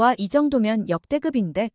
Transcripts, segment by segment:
와, 이 정도면 역대급인데.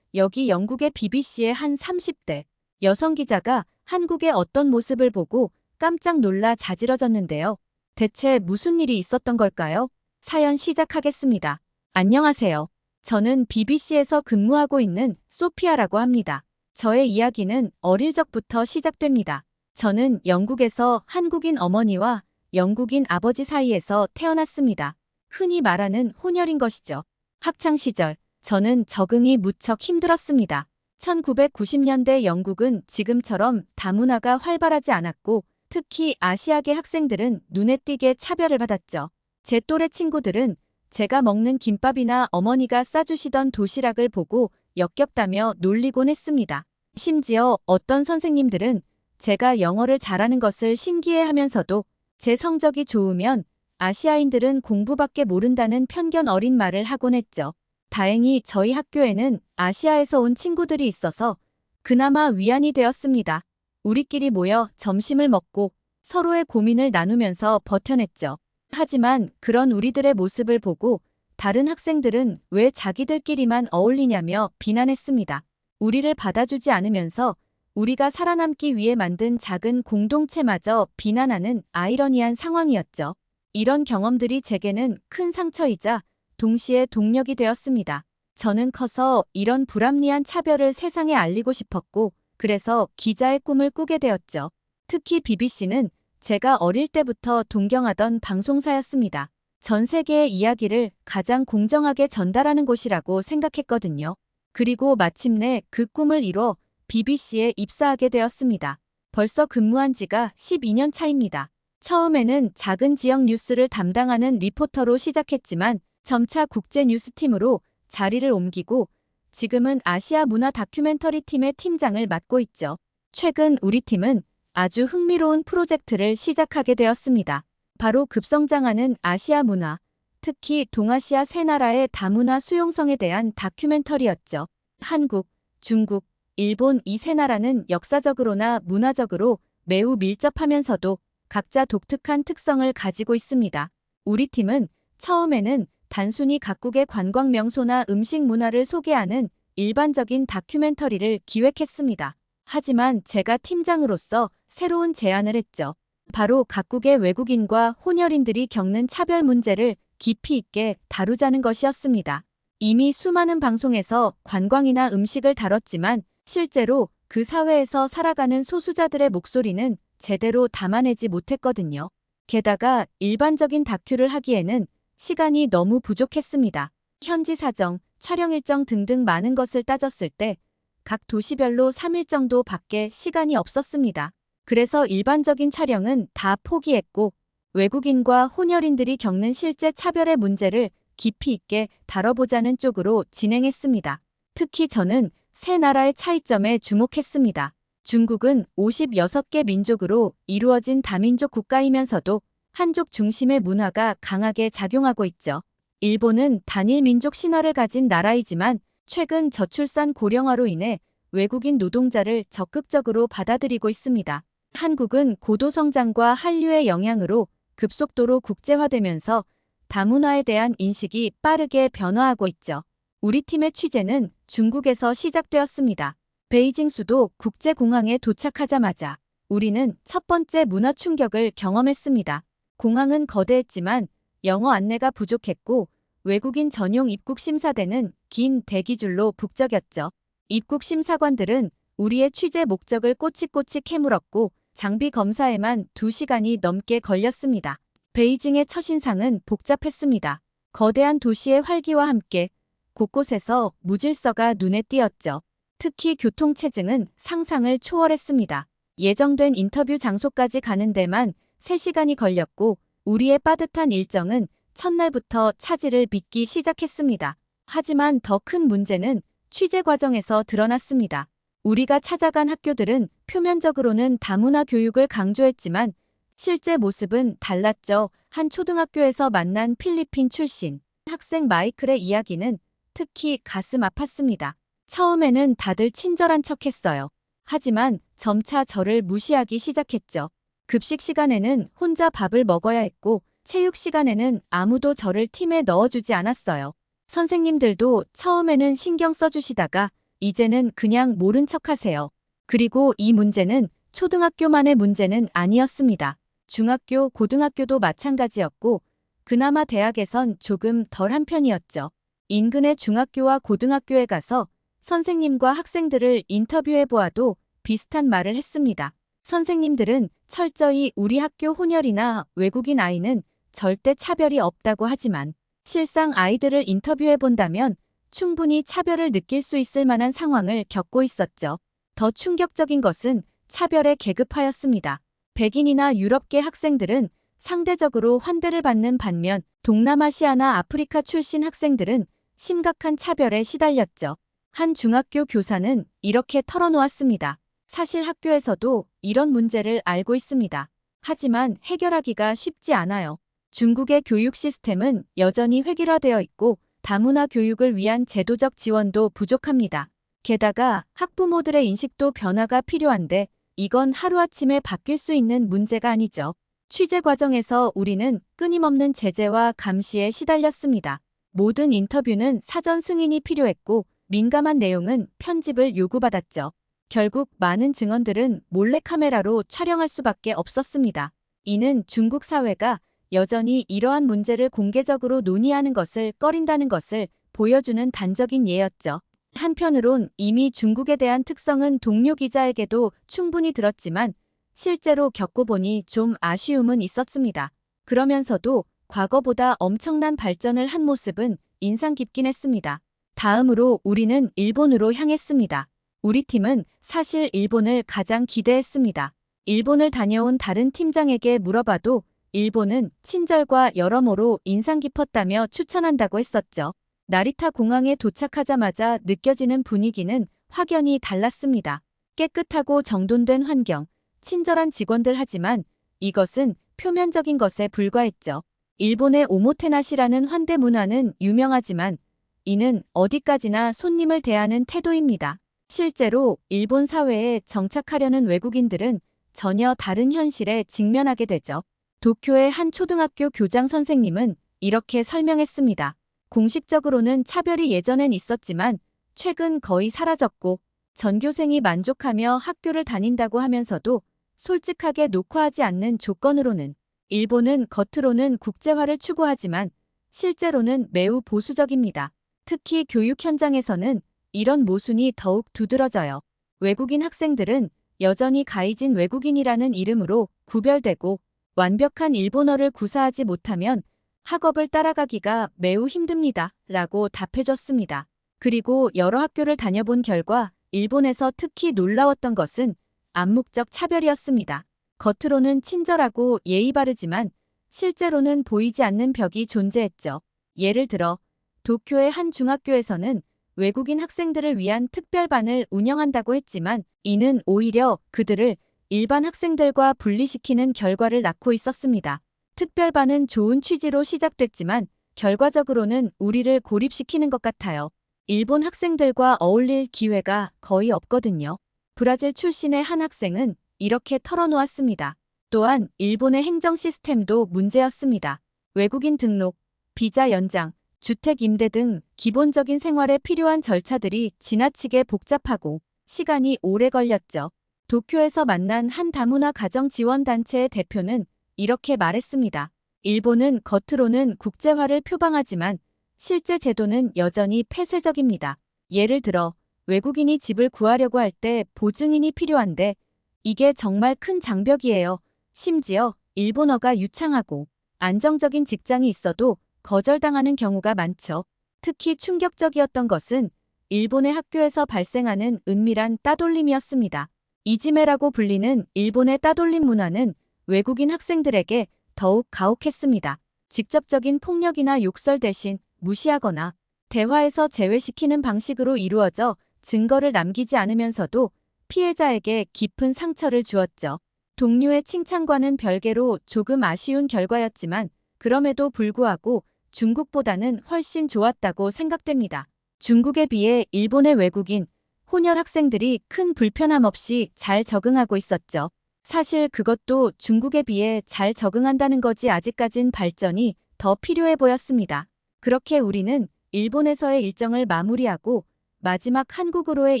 여기 영국의 BBC의 한 30대 여성 기자가 한국의 어떤 모습을 보고 깜짝 놀라 자지러졌는데요. 대체 무슨 일이 있었던 걸까요? 사연 시작하겠습니다. 안녕하세요. 저는 BBC에서 근무하고 있는 소피아라고 합니다. 저의 이야기는 어릴 적부터 시작됩니다. 저는 영국에서 한국인 어머니와 영국인 아버지 사이에서 태어났습니다. 흔히 말하는 혼혈인 것이죠. 학창 시절, 저는 적응이 무척 힘들었습니다. 1990년대 영국은 지금처럼 다문화가 활발하지 않았고, 특히 아시아계 학생들은 눈에 띄게 차별을 받았죠. 제 또래 친구들은 제가 먹는 김밥이나 어머니가 싸주시던 도시락을 보고 역겹다며 놀리곤 했습니다. 심지어 어떤 선생님들은 제가 영어를 잘하는 것을 신기해하면서도 제 성적이 좋으면 아시아인들은 공부밖에 모른다는 편견 어린 말을 하곤 했죠. 다행히 저희 학교에는 아시아에서 온 친구들이 있어서 그나마 위안이 되었습니다. 우리끼리 모여 점심을 먹고 서로의 고민을 나누면서 버텨냈죠. 하지만 그런 우리들의 모습을 보고 다른 학생들은 왜 자기들끼리만 어울리냐며 비난했습니다. 우리를 받아주지 않으면서 우리가 살아남기 위해 만든 작은 공동체마저 비난하는 아이러니한 상황이었죠. 이런 경험들이 제게는 큰 상처이자 동시에 동력이 되었습니다. 저는 커서 이런 불합리한 차별을 세상에 알리고 싶었고, 그래서 기자의 꿈을 꾸게 되었죠. 특히 BBC는 제가 어릴 때부터 동경하던 방송사였습니다. 전 세계의 이야기를 가장 공정하게 전달하는 곳이라고 생각했거든요. 그리고 마침내 그 꿈을 이뤄 BBC에 입사하게 되었습니다. 벌써 근무한 지가 12년 차입니다. 처음에는 작은 지역 뉴스를 담당하는 리포터로 시작했지만 점차 국제 뉴스팀으로 자리를 옮기고 지금은 아시아 문화 다큐멘터리 팀의 팀장을 맡고 있죠. 최근 우리 팀은 아주 흥미로운 프로젝트를 시작하게 되었습니다. 바로 급성장하는 아시아 문화, 특히 동아시아 세 나라의 다문화 수용성에 대한 다큐멘터리였죠. 한국, 중국, 일본 이 세 나라는 역사적으로나 문화적으로 매우 밀접하면서도 각자 독특한 특성을 가지고 있습니다. 우리 팀은 처음에는 단순히 각국의 관광 명소나 음식 문화를 소개하는 일반적인 다큐멘터리를 기획했습니다. 하지만 제가 팀장으로서 새로운 제안을 했죠. 바로 각국의 외국인과 혼혈인들이 겪는 차별 문제를 깊이 있게 다루자는 것이었습니다. 이미 수많은 방송에서 관광이나 음식을 다뤘지만 실제로 그 사회에서 살아가는 소수자들의 목소리는 제대로 담아내지 못했거든요. 게다가 일반적인 다큐를 하기에는 시간이 너무 부족했습니다. 현지 사정, 촬영 일정 등등 많은 것을 따졌을 때 각 도시별로 3일 정도 밖에 시간이 없었습니다. 그래서 일반적인 촬영은 다 포기했고 외국인과 혼혈인들이 겪는 실제 차별의 문제를 깊이 있게 다뤄보자는 쪽으로 진행했습니다. 특히 저는 세 나라의 차이점에 주목했습니다. 중국은 56개 민족으로 이루어진 다민족 국가이면서도 한족 중심의 문화가 강하게 작용하고 있죠. 일본은 단일 민족 신화를 가진 나라이지만 최근 저출산 고령화로 인해 외국인 노동자를 적극적으로 받아들이고 있습니다. 한국은 고도 성장과 한류의 영향으로 급속도로 국제화되면서 다문화에 대한 인식이 빠르게 변화하고 있죠. 우리 팀의 취재는 중국에서 시작되었습니다. 베이징 수도 국제공항에 도착하자마자 우리는 첫 번째 문화 충격을 경험했습니다. 공항은 거대했지만 영어 안내가 부족했고 외국인 전용 입국 심사대는 긴 대기줄로 북적였죠. 입국 심사관들은 우리의 취재 목적을 꼬치꼬치 캐물었고 장비 검사에만 2시간이 넘게 걸렸습니다. 베이징의 첫인상은 복잡했습니다. 거대한 도시의 활기와 함께 곳곳에서 무질서가 눈에 띄었죠. 특히 교통체증은 상상을 초월했습니다. 예정된 인터뷰 장소까지 가는 데만 3시간이 걸렸고 우리의 빠듯한 일정은 첫날부터 차질을 빚기 시작했습니다. 하지만 더 큰 문제는 취재 과정에서 드러났습니다. 우리가 찾아간 학교들은 표면적으로는 다문화 교육을 강조했지만 실제 모습은 달랐죠. 한 초등학교에서 만난 필리핀 출신 학생 마이클의 이야기는 특히 가슴 아팠습니다. 처음에는 다들 친절한 척했어요. 하지만 점차 저를 무시하기 시작했죠. 급식 시간에는 혼자 밥을 먹어야 했고 체육 시간에는 아무도 저를 팀에 넣어주지 않았어요. 선생님들도 처음에는 신경 써주시다가 이제는 그냥 모른 척하세요. 그리고 이 문제는 초등학교만의 문제는 아니었습니다. 중학교, 고등학교도 마찬가지였고 그나마 대학에선 조금 덜한 편이었죠. 인근의 중학교와 고등학교에 가서 선생님과 학생들을 인터뷰해 보아도 비슷한 말을 했습니다. 선생님들은 철저히 우리 학교 혼혈이나 외국인 아이는 절대 차별이 없다고 하지만 실상 아이들을 인터뷰해 본다면 충분히 차별을 느낄 수 있을 만한 상황을 겪고 있었죠. 더 충격적인 것은 차별에 계급하였습니다. 백인이나 유럽계 학생들은 상대적으로 환대를 받는 반면 동남아시아나 아프리카 출신 학생들은 심각한 차별에 시달렸죠. 한 중학교 교사는 이렇게 털어놓았습니다. 사실 학교에서도 이런 문제를 알고 있습니다. 하지만 해결하기가 쉽지 않아요. 중국의 교육 시스템은 여전히 획일화되어 있고 다문화 교육을 위한 제도적 지원도 부족합니다. 게다가 학부모들의 인식도 변화가 필요한데 이건 하루아침에 바뀔 수 있는 문제가 아니죠. 취재 과정에서 우리는 끊임없는 제재와 감시에 시달렸습니다. 모든 인터뷰는 사전 승인이 필요했고 민감한 내용은 편집을 요구받았죠. 결국 많은 증언들은 몰래카메라로 촬영할 수밖에 없었습니다. 이는 중국 사회가 여전히 이러한 문제를 공개적으로 논의하는 것을 꺼린다는 것을 보여주는 단적인 예였죠. 한편으론 이미 중국에 대한 특성은 동료 기자에게도 충분히 들었지만 실제로 겪어보니 좀 아쉬움은 있었습니다. 그러면서도 과거보다 엄청난 발전을 한 모습은 인상 깊긴 했습니다. 다음으로 우리는 일본으로 향했습니다. 우리 팀은 사실 일본을 가장 기대했습니다. 일본을 다녀온 다른 팀장에게 물어봐도 일본은 친절과 여러모로 인상 깊었다며 추천한다고 했었죠. 나리타 공항에 도착하자마자 느껴지는 분위기는 확연히 달랐습니다. 깨끗하고 정돈된 환경, 친절한 직원들 하지만 이것은 표면적인 것에 불과했죠. 일본의 오모테나시라는 환대 문화는 유명하지만 이는 어디까지나 손님을 대하는 태도입니다. 실제로 일본 사회에 정착하려는 외국인들은 전혀 다른 현실에 직면하게 되죠. 도쿄의 한 초등학교 교장 선생님은 이렇게 설명했습니다. 공식적으로는 차별이 예전엔 있었지만 최근 거의 사라졌고 전교생이 만족하며 학교를 다닌다고 하면서도 솔직하게 녹화하지 않는 조건으로는 일본은 겉으로는 국제화를 추구하지만 실제로는 매우 보수적입니다. 특히 교육 현장에서는 이런 모순이 더욱 두드러져요. 외국인 학생들은 여전히 가이진 외국인이라는 이름으로 구별되고 완벽한 일본어를 구사하지 못하면 학업을 따라가기가 매우 힘듭니다. 라고 답해줬습니다. 그리고 여러 학교를 다녀본 결과 일본에서 특히 놀라웠던 것은 암묵적 차별이었습니다. 겉으로는 친절하고 예의 바르지만 실제로는 보이지 않는 벽이 존재했죠. 예를 들어 도쿄의 한 중학교에서는 외국인 학생들을 위한 특별반을 운영한다고 했지만 이는 오히려 그들을 일반 학생들과 분리시키는 결과를 낳고 있었습니다. 특별반은 좋은 취지로 시작됐지만 결과적으로는 우리를 고립시키는 것 같아요. 일본 학생들과 어울릴 기회가 거의 없거든요. 브라질 출신의 한 학생은 이렇게 털어놓았습니다. 또한 일본의 행정 시스템도 문제였습니다. 외국인 등록, 비자 연장, 주택 임대 등 기본적인 생활에 필요한 절차들이 지나치게 복잡하고 시간이 오래 걸렸죠. 도쿄에서 만난 한 다문화 가정 지원 단체의 대표는 이렇게 말했습니다. 일본은 겉으로는 국제화를 표방하지만 실제 제도는 여전히 폐쇄적입니다. 예를 들어 외국인이 집을 구하려고 할 때 보증인이 필요한데 이게 정말 큰 장벽이에요. 심지어 일본어가 유창하고 안정적인 직장이 있어도 거절당하는 경우가 많죠. 특히 충격적이었던 것은 일본의 학교에서 발생하는 은밀한 따돌림이었습니다. 이지메라고 불리는 일본의 따돌림 문화는 외국인 학생들에게 더욱 가혹했습니다. 직접적인 폭력이나 욕설 대신 무시하거나 대화에서 제외시키는 방식으로 이루어져 증거를 남기지 않으면서도 피해자에게 깊은 상처를 주었죠. 동료의 칭찬과는 별개로 조금 아쉬운 결과였지만 그럼에도 불구하고 중국보다는 훨씬 좋았다고 생각됩니다. 중국에 비해 일본의 외국인, 혼혈 학생들이 큰 불편함 없이 잘 적응하고 있었죠. 사실 그것도 중국에 비해 잘 적응한다는 거지 아직까진 발전이 더 필요해 보였습니다. 그렇게 우리는 일본에서의 일정을 마무리하고 마지막 한국으로의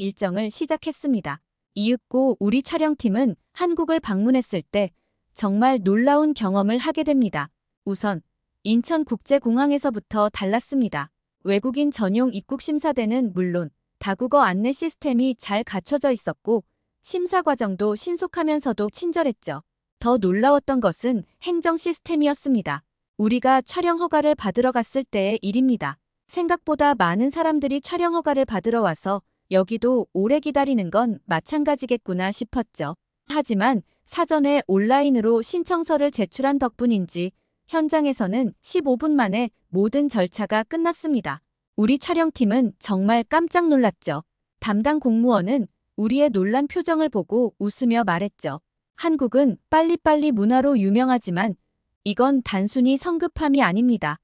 일정을 시작했습니다. 이윽고 우리 촬영팀은 한국을 방문했을 때 정말 놀라운 경험을 하게 됩니다. 우선 인천국제공항에서부터 달랐습니다. 외국인 전용 입국 심사대는 물론 다국어 안내 시스템이 잘 갖춰져 있었고 심사 과정도 신속하면서도 친절했죠. 더 놀라웠던 것은 행정 시스템이었습니다. 우리가 촬영 허가를 받으러 갔을 때의 일입니다. 생각보다 많은 사람들이 촬영 허가를 받으러 와서 여기도 오래 기다리는 건 마찬가지겠구나 싶었죠. 하지만 사전에 온라인으로 신청서를 제출한 덕분인지 현장에서는 15분 만에 모든 절차가 끝났습니다. 우리 촬영팀은 정말 깜짝 놀랐죠. 담당 공무원은 우리의 놀란 표정을 보고 웃으며 말했죠. 한국은 빨리빨리 문화로 유명하지만 이건 단순히 성급함이 아닙니다.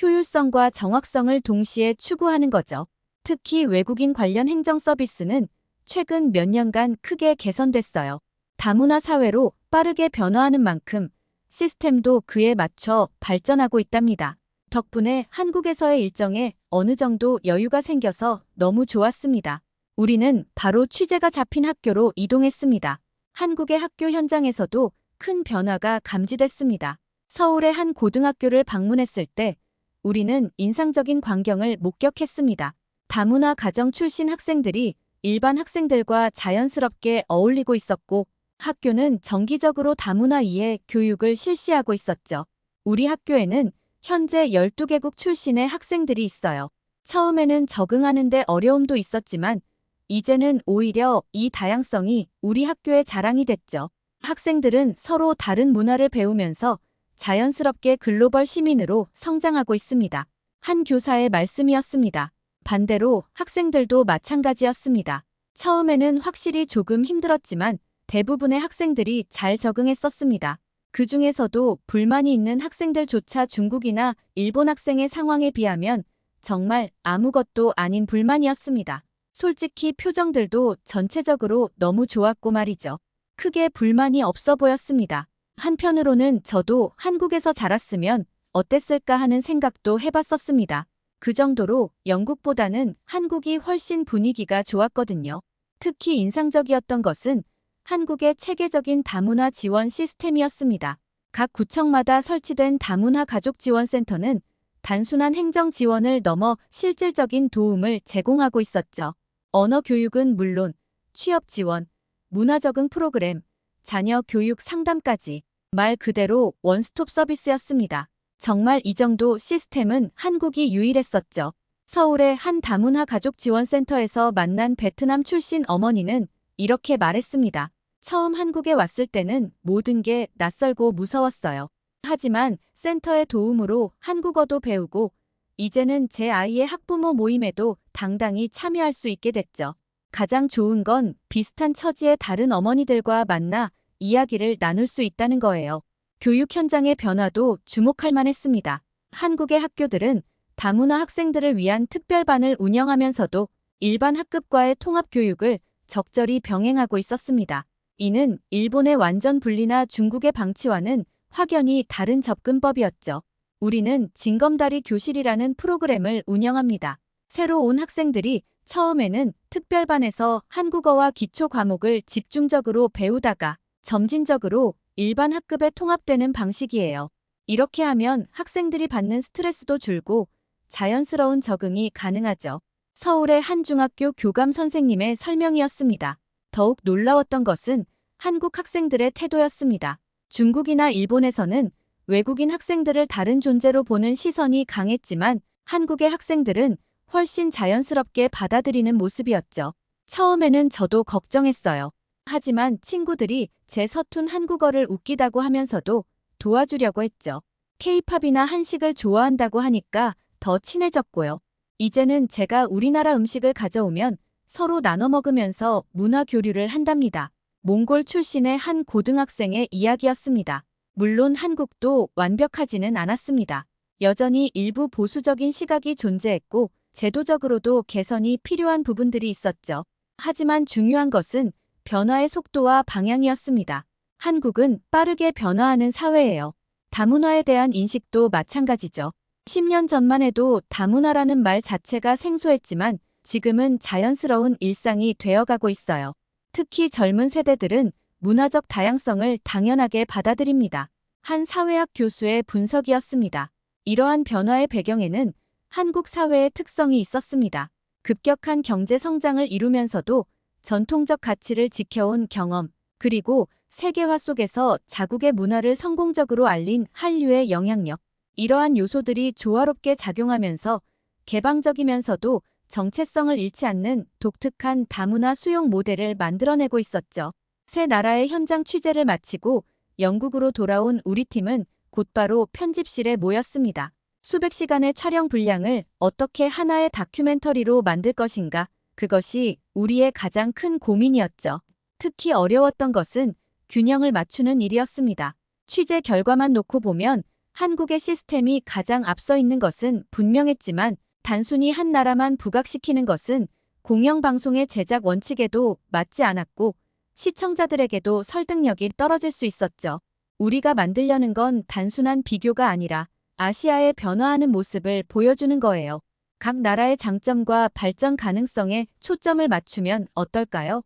효율성과 정확성을 동시에 추구하는 거죠. 특히 외국인 관련 행정 서비스는 최근 몇 년간 크게 개선됐어요. 다문화 사회로 빠르게 변화하는 만큼 시스템도 그에 맞춰 발전하고 있답니다. 덕분에 한국에서의 일정에 어느 정도 여유가 생겨서 너무 좋았습니다. 우리는 바로 취재가 잡힌 학교로 이동했습니다. 한국의 학교 현장에서도 큰 변화가 감지됐습니다. 서울의 한 고등학교를 방문했을 때 우리는 인상적인 광경을 목격했습니다. 다문화 가정 출신 학생들이 일반 학생들과 자연스럽게 어울리고 있었고 학교는 정기적으로 다문화 이해 교육을 실시하고 있었죠. 우리 학교에는 현재 12개국 출신의 학생들이 있어요. 처음에는 적응하는 데 어려움도 있었지만 이제는 오히려 이 다양성이 우리 학교의 자랑이 됐죠. 학생들은 서로 다른 문화를 배우면서 자연스럽게 글로벌 시민으로 성장하고 있습니다. 한 교사의 말씀이었습니다. 반대로 학생들도 마찬가지였습니다. 처음에는 확실히 조금 힘들었지만 대부분의 학생들이 잘 적응했었습니다. 그 중에서도 불만이 있는 학생들조차 중국이나 일본 학생의 상황에 비하면 정말 아무것도 아닌 불만이었습니다. 솔직히 표정들도 전체적으로 너무 좋았고 말이죠. 크게 불만이 없어 보였습니다. 한편으로는 저도 한국에서 자랐으면 어땠을까 하는 생각도 해봤었습니다. 그 정도로 영국보다는 한국이 훨씬 분위기가 좋았거든요. 특히 인상적이었던 것은 한국의 체계적인 다문화 지원 시스템이었습니다. 각 구청마다 설치된 다문화 가족지원센터는 단순한 행정 지원을 넘어 실질적인 도움을 제공하고 있었죠. 언어 교육은 물론 취업 지원, 문화 적응 프로그램, 자녀 교육 상담까지 말 그대로 원스톱 서비스였습니다. 정말 이 정도 시스템은 한국이 유일했었죠. 서울의 한 다문화 가족지원센터에서 만난 베트남 출신 어머니는 이렇게 말했습니다. 처음 한국에 왔을 때는 모든 게 낯설고 무서웠어요. 하지만 센터의 도움으로 한국어도 배우고 이제는 제 아이의 학부모 모임에도 당당히 참여할 수 있게 됐죠. 가장 좋은 건 비슷한 처지의 다른 어머니들과 만나 이야기를 나눌 수 있다는 거예요. 교육 현장의 변화도 주목할 만했습니다. 한국의 학교들은 다문화 학생들을 위한 특별반을 운영하면서도 일반 학급과의 통합 교육을 적절히 병행하고 있었습니다. 이는 일본의 완전 분리나 중국의 방치와는 확연히 다른 접근법이었죠. 우리는 징검다리 교실이라는 프로그램을 운영합니다. 새로 온 학생들이 처음에는 특별반에서 한국어와 기초 과목을 집중적으로 배우다가 점진적으로 일반 학급에 통합되는 방식이에요. 이렇게 하면 학생들이 받는 스트레스도 줄고 자연스러운 적응이 가능하죠. 서울의 한 중학교 교감 선생님의 설명이었습니다. 더욱 놀라웠던 것은 한국 학생들의 태도였습니다. 중국이나 일본에서는 외국인 학생들을 다른 존재로 보는 시선이 강했지만 한국의 학생들은 훨씬 자연스럽게 받아들이는 모습이었죠. 처음에는 저도 걱정했어요. 하지만 친구들이 제 서툰 한국어를 웃기다고 하면서도 도와주려고 했죠. K-팝이나 한식을 좋아한다고 하니까 더 친해졌고요. 이제는 제가 우리나라 음식을 가져오면 서로 나눠 먹으면서 문화 교류를 한답니다. 몽골 출신의 한 고등학생의 이야기였습니다. 물론 한국도 완벽하지는 않았습니다. 여전히 일부 보수적인 시각이 존재했고 제도적으로도 개선이 필요한 부분들이 있었죠. 하지만 중요한 것은 변화의 속도와 방향이었습니다. 한국은 빠르게 변화하는 사회예요. 다문화에 대한 인식도 마찬가지죠. 10년 전만 해도 다문화라는 말 자체가 생소했지만 지금은 자연스러운 일상이 되어가고 있어요. 특히 젊은 세대들은 문화적 다양성을 당연하게 받아들입니다. 한 사회학 교수의 분석이었습니다. 이러한 변화의 배경에는 한국 사회의 특성이 있었습니다. 급격한 경제 성장을 이루면서도 전통적 가치를 지켜온 경험, 그리고 세계화 속에서 자국의 문화를 성공적으로 알린 한류의 영향력. 이러한 요소들이 조화롭게 작용하면서 개방적이면서도 정체성을 잃지 않는 독특한 다문화 수용 모델을 만들어내고 있었죠. 새 나라의 현장 취재를 마치고 영국으로 돌아온 우리 팀은 곧바로 편집실에 모였습니다. 수백 시간의 촬영 분량을 어떻게 하나의 다큐멘터리로 만들 것인가? 그것이 우리의 가장 큰 고민이었죠. 특히 어려웠던 것은 균형을 맞추는 일이었습니다. 취재 결과만 놓고 보면 한국의 시스템이 가장 앞서 있는 것은 분명했지만 단순히 한 나라만 부각시키는 것은 공영방송의 제작 원칙에도 맞지 않았고 시청자들에게도 설득력이 떨어질 수 있었죠. 우리가 만들려는 건 단순한 비교가 아니라 아시아의 변화하는 모습을 보여주는 거예요. 각 나라의 장점과 발전 가능성에 초점을 맞추면 어떨까요?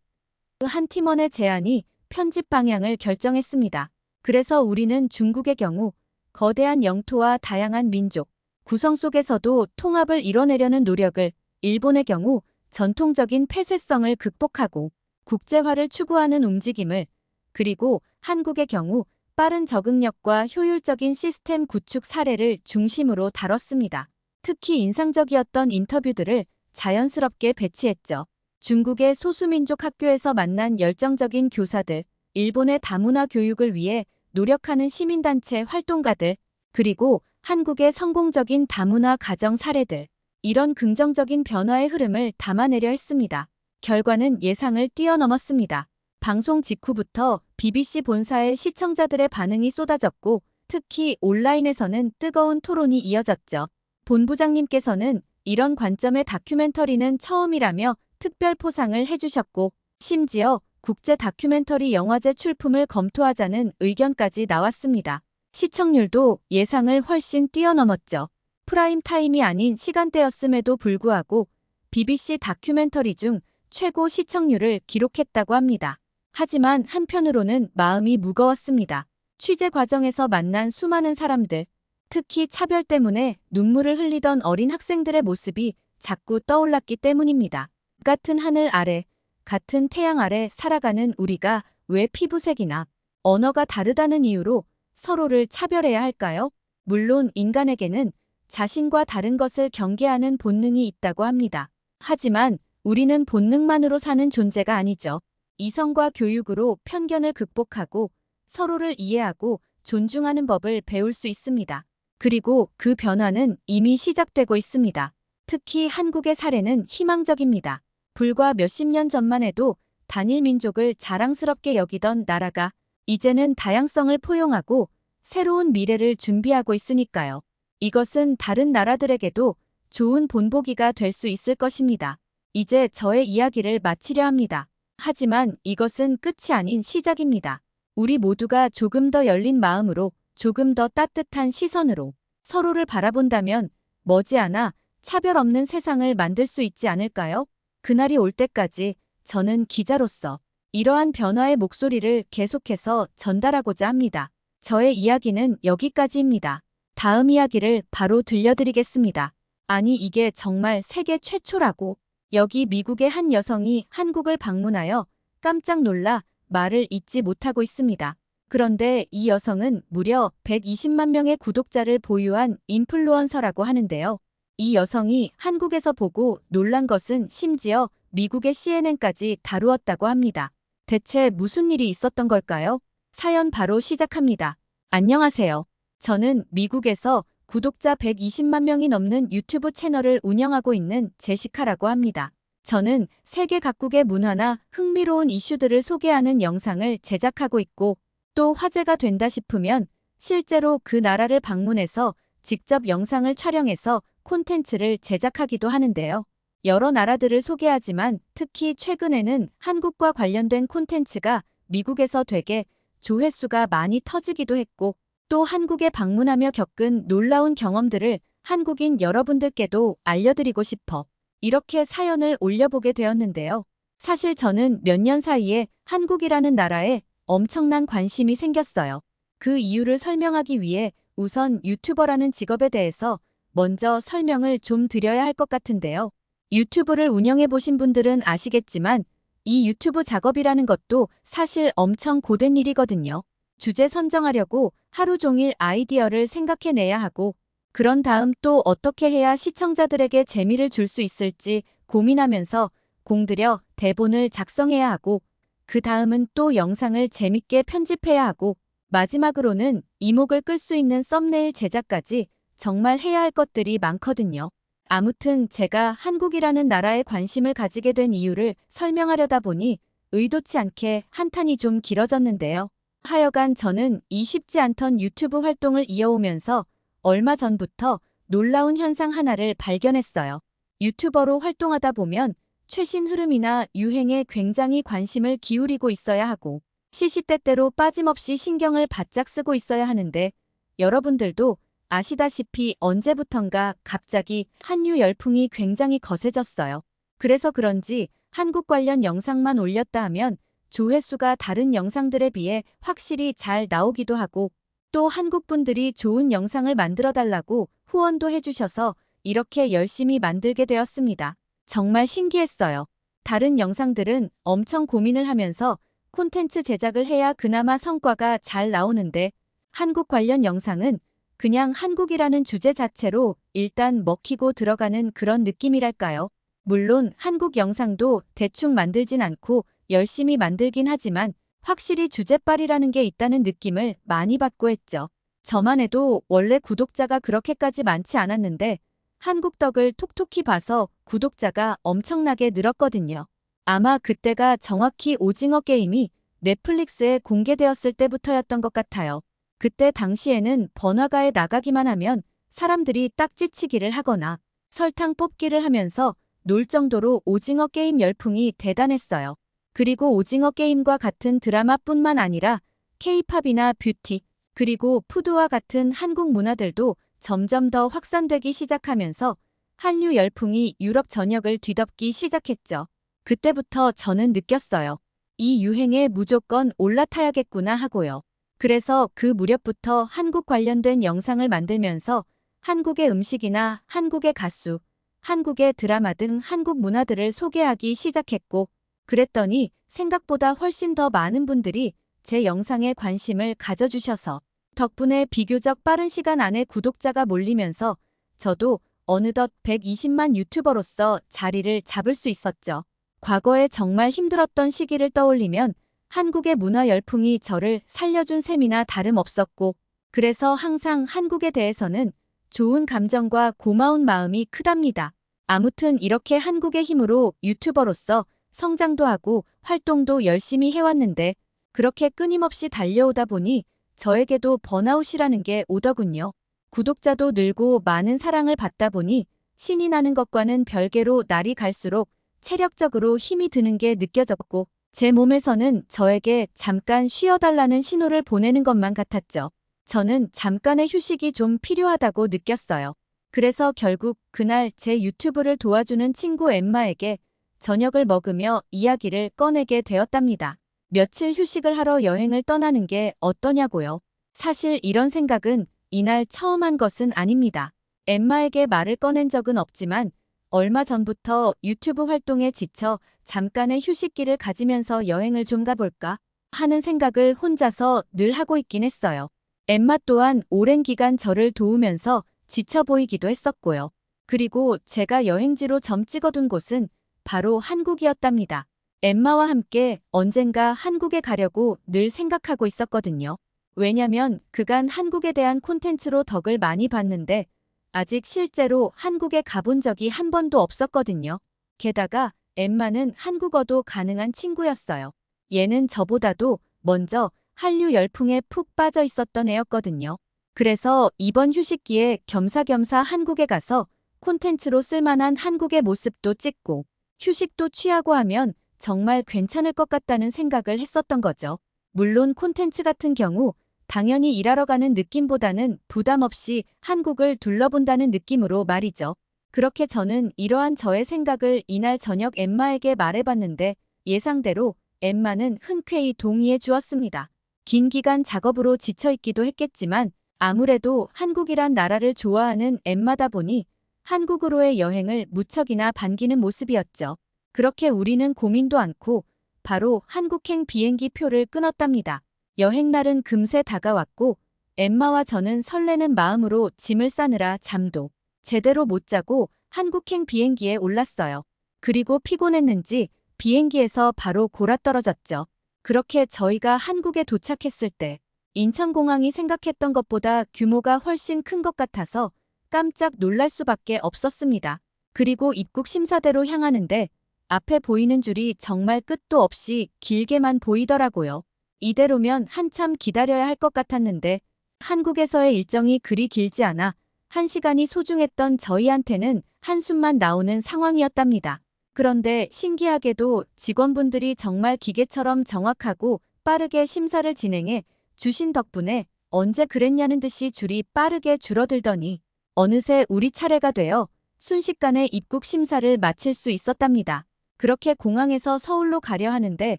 그 한 팀원의 제안이 편집 방향을 결정했습니다. 그래서 우리는 중국의 경우 거대한 영토와 다양한 민족, 구성 속에서도 통합을 이뤄내려는 노력을, 일본의 경우 전통적인 폐쇄성을 극복하고 국제화를 추구하는 움직임을, 그리고 한국의 경우 빠른 적응력과 효율적인 시스템 구축 사례를 중심으로 다뤘습니다. 특히 인상적이었던 인터뷰들을 자연스럽게 배치했죠. 중국의 소수민족 학교에서 만난 열정적인 교사들, 일본의 다문화 교육을 위해 노력하는 시민단체 활동가들, 그리고 한국의 성공적인 다문화 가정 사례들. 이런 긍정적인 변화의 흐름을 담아내려 했습니다. 결과는 예상을 뛰어넘었습니다. 방송 직후부터 BBC 본사의 시청자들의 반응이 쏟아졌고 특히 온라인에서는 뜨거운 토론이 이어졌죠. 본부장님께서는 이런 관점의 다큐멘터리는 처음이라며 특별 포상을 해주셨고 심지어 국제 다큐멘터리 영화제 출품을 검토하자는 의견까지 나왔습니다. 시청률도 예상을 훨씬 뛰어넘었죠. 프라임 타임이 아닌 시간대였음에도 불구하고 BBC 다큐멘터리 중 최고 시청률을 기록했다고 합니다. 하지만 한편으로는 마음이 무거웠습니다. 취재 과정에서 만난 수많은 사람들, 특히 차별 때문에 눈물을 흘리던 어린 학생들의 모습이 자꾸 떠올랐기 때문입니다. 같은 하늘 아래, 같은 태양 아래 살아가는 우리가 왜 피부색이나 언어가 다르다는 이유로 서로를 차별해야 할까요? 물론 인간에게는 자신과 다른 것을 경계하는 본능이 있다고 합니다. 하지만 우리는 본능만으로 사는 존재가 아니죠. 이성과 교육으로 편견을 극복하고 서로를 이해하고 존중하는 법을 배울 수 있습니다. 그리고 그 변화는 이미 시작되고 있습니다. 특히 한국의 사례는 희망적입니다. 불과 몇십 년 전만 해도 단일 민족을 자랑스럽게 여기던 나라가 이제는 다양성을 포용하고 새로운 미래를 준비하고 있으니까요. 이것은 다른 나라들에게도 좋은 본보기가 될 수 있을 것입니다. 이제 저의 이야기를 마치려 합니다. 하지만 이것은 끝이 아닌 시작입니다. 우리 모두가 조금 더 열린 마음으로, 조금 더 따뜻한 시선으로 서로를 바라본다면 머지않아 차별 없는 세상을 만들 수 있지 않을까요? 그날이 올 때까지 저는 기자로서 이러한 변화의 목소리를 계속해서 전달하고자 합니다. 저의 이야기는 여기까지입니다. 다음 이야기를 바로 들려드리겠습니다. 아니 이게 정말 세계 최초라고. 여기 미국의 한 여성이 한국을 방문하여 깜짝 놀라 말을 잇지 못하고 있습니다. 그런데 이 여성은 무려 120만 명의 구독자를 보유한 인플루언서라고 하는데요. 이 여성이 한국에서 보고 놀란 것은 심지어 미국의 CNN까지 다루었다고 합니다. 대체 무슨 일이 있었던 걸까요? 사연 바로 시작합니다. 안녕하세요. 저는 미국에서 구독자 120만 명이 넘는 유튜브 채널을 운영하고 있는 제시카라고 합니다. 저는 세계 각국의 문화나 흥미로운 이슈들을 소개하는 영상을 제작하고 있고 또 화제가 된다 싶으면 실제로 그 나라를 방문해서 직접 영상을 촬영해서 콘텐츠를 제작하기도 하는데요. 여러 나라들을 소개하지만 특히 최근에는 한국과 관련된 콘텐츠가 미국에서 되게 조회수가 많이 터지기도 했고 또 한국에 방문하며 겪은 놀라운 경험들을 한국인 여러분들께도 알려드리고 싶어 이렇게 사연을 올려보게 되었는데요. 사실 저는 몇 년 사이에 한국이라는 나라에 엄청난 관심이 생겼어요. 그 이유를 설명하기 위해 우선 유튜버라는 직업에 대해서 먼저 설명을 좀 드려야 할 것 같은데요. 유튜브를 운영해 보신 분들은 아시겠지만 이 유튜브 작업이라는 것도 사실 엄청 고된 일이거든요. 주제 선정하려고 하루 종일 아이디어를 생각해내야 하고 그런 다음 또 어떻게 해야 시청자들에게 재미를 줄 수 있을지 고민하면서 공들여 대본을 작성해야 하고 그 다음은 또 영상을 재밌게 편집해야 하고 마지막으로는 이목을 끌 수 있는 썸네일 제작까지 정말 해야 할 것들이 많거든요. 아무튼 제가 한국이라는 나라에 관심을 가지게 된 이유를 설명하려다 보니 의도치 않게 한탄이 좀 길어졌는데요. 하여간 저는 이 쉽지 않던 유튜브 활동을 이어오면서 얼마 전부터 놀라운 현상 하나를 발견했어요. 유튜버로 활동하다 보면 최신 흐름이나 유행에 굉장히 관심을 기울이고 있어야 하고 시시때때로 빠짐없이 신경을 바짝 쓰고 있어야 하는데 여러분들도 아시다시피 언제부턴가 갑자기 한류 열풍이 굉장히 거세졌어요. 그래서 그런지 한국 관련 영상만 올렸다 하면 조회수가 다른 영상들에 비해 확실히 잘 나오기도 하고 또 한국 분들이 좋은 영상을 만들어 달라고 후원도 해주셔서 이렇게 열심히 만들게 되었습니다. 정말 신기했어요. 다른 영상들은 엄청 고민을 하면서 콘텐츠 제작을 해야 그나마 성과가 잘 나오는데 한국 관련 영상은 그냥 한국이라는 주제 자체로 일단 먹히고 들어가는 그런 느낌이랄까요. 물론 한국 영상도 대충 만들진 않고 열심히 만들긴 하지만 확실히 주제빨이라는 게 있다는 느낌을 많이 받고 했죠. 저만 해도 원래 구독자가 그렇게까지 많지 않았는데 한국 덕을 톡톡히 봐서 구독자가 엄청나게 늘었거든요. 아마 그때가 정확히 오징어 게임이 넷플릭스에 공개되었을 때부터였던 것 같아요. 그때 당시에는 번화가에 나가기만 하면 사람들이 딱지치기를 하거나 설탕 뽑기를 하면서 놀 정도로 오징어 게임 열풍이 대단했어요. 그리고 오징어 게임과 같은 드라마뿐만 아니라 K-팝이나 뷰티, 그리고 푸드와 같은 한국 문화들도 점점 더 확산되기 시작하면서 한류 열풍이 유럽 전역을 뒤덮기 시작했죠. 그때부터 저는 느꼈어요. 이 유행에 무조건 올라타야겠구나 하고요. 그래서 그 무렵부터 한국 관련된 영상을 만들면서 한국의 음식이나 한국의 가수, 한국의 드라마 등 한국 문화들을 소개하기 시작했고 그랬더니 생각보다 훨씬 더 많은 분들이 제 영상에 관심을 가져주셔서 덕분에 비교적 빠른 시간 안에 구독자가 몰리면서 저도 어느덧 120만 유튜버로서 자리를 잡을 수 있었죠. 과거에 정말 힘들었던 시기를 떠올리면 한국의 문화 열풍이 저를 살려준 셈이나 다름없었고 그래서 항상 한국에 대해서는 좋은 감정과 고마운 마음이 크답니다. 아무튼 이렇게 한국의 힘으로 유튜버로서 성장도 하고 활동도 열심히 해왔는데 그렇게 끊임없이 달려오다 보니 저에게도 번아웃이라는 게 오더군요. 구독자도 늘고 많은 사랑을 받다 보니 신이 나는 것과는 별개로 날이 갈수록 체력적으로 힘이 드는 게 느껴졌고 제 몸에서는 저에게 잠깐 쉬어달라는 신호를 보내는 것만 같았죠. 저는 잠깐의 휴식이 좀 필요하다고 느꼈어요. 그래서 결국 그날 제 유튜브를 도와주는 친구 엠마에게 저녁을 먹으며 이야기를 꺼내게 되었답니다. 며칠 휴식을 하러 여행을 떠나는 게 어떠냐고요. 사실 이런 생각은 이날 처음 한 것은 아닙니다. 엠마에게 말을 꺼낸 적은 없지만 얼마 전부터 유튜브 활동에 지쳐 잠깐의 휴식기를 가지면서 여행을 좀 가볼까 하는 생각을 혼자서 늘 하고 있긴 했어요. 엠마 또한 오랜 기간 저를 도우면서 지쳐 보이기도 했었고요. 그리고 제가 여행지로 점 찍어둔 곳은 바로 한국이었답니다. 엠마와 함께 언젠가 한국에 가려고 늘 생각하고 있었거든요. 왜냐면 그간 한국에 대한 콘텐츠로 덕을 많이 봤는데 아직 실제로 한국에 가본 적이 한 번도 없었거든요. 게다가 엠마는 한국어도 가능한 친구였어요. 얘는 저보다도 먼저 한류 열풍에 푹 빠져 있었던 애였거든요. 그래서 이번 휴식기에 겸사겸사 한국에 가서 콘텐츠로 쓸만한 한국의 모습도 찍고 휴식도 취하고 하면 정말 괜찮을 것 같다는 생각을 했었던 거죠. 물론 콘텐츠 같은 경우 당연히 일하러 가는 느낌보다는 부담 없이 한국을 둘러본다는 느낌으로 말이죠. 그렇게 저는 이러한 저의 생각을 이날 저녁 엠마에게 말해봤는데 예상대로 엠마는 흔쾌히 동의해 주었습니다. 긴 기간 작업으로 지쳐있기도 했겠지만 아무래도 한국이란 나라를 좋아하는 엠마다 보니 한국으로의 여행을 무척이나 반기는 모습이었죠. 그렇게 우리는 고민도 않고 바로 한국행 비행기 표를 끊었답니다. 여행 날은 금세 다가왔고 엠마와 저는 설레는 마음으로 짐을 싸느라 잠도 제대로 못 자고 한국행 비행기에 올랐어요. 그리고 피곤했는지 비행기에서 바로 골아떨어졌죠. 그렇게 저희가 한국에 도착했을 때 인천공항이 생각했던 것보다 규모가 훨씬 큰 것 같아서 깜짝 놀랄 수밖에 없었습니다. 그리고 입국 심사대로 향하는데 앞에 보이는 줄이 정말 끝도 없이 길게만 보이더라고요. 이대로면 한참 기다려야 할 것 같았는데 한국에서의 일정이 그리 길지 않아 1시간이 소중했던 저희한테는 한숨만 나오는 상황이었답니다. 그런데 신기하게도 직원분들이 정말 기계처럼 정확하고 빠르게 심사를 진행해 주신 덕분에 언제 그랬냐는 듯이 줄이 빠르게 줄어들더니 어느새 우리 차례가 되어 순식간에 입국 심사를 마칠 수 있었답니다. 그렇게 공항에서 서울로 가려 하는데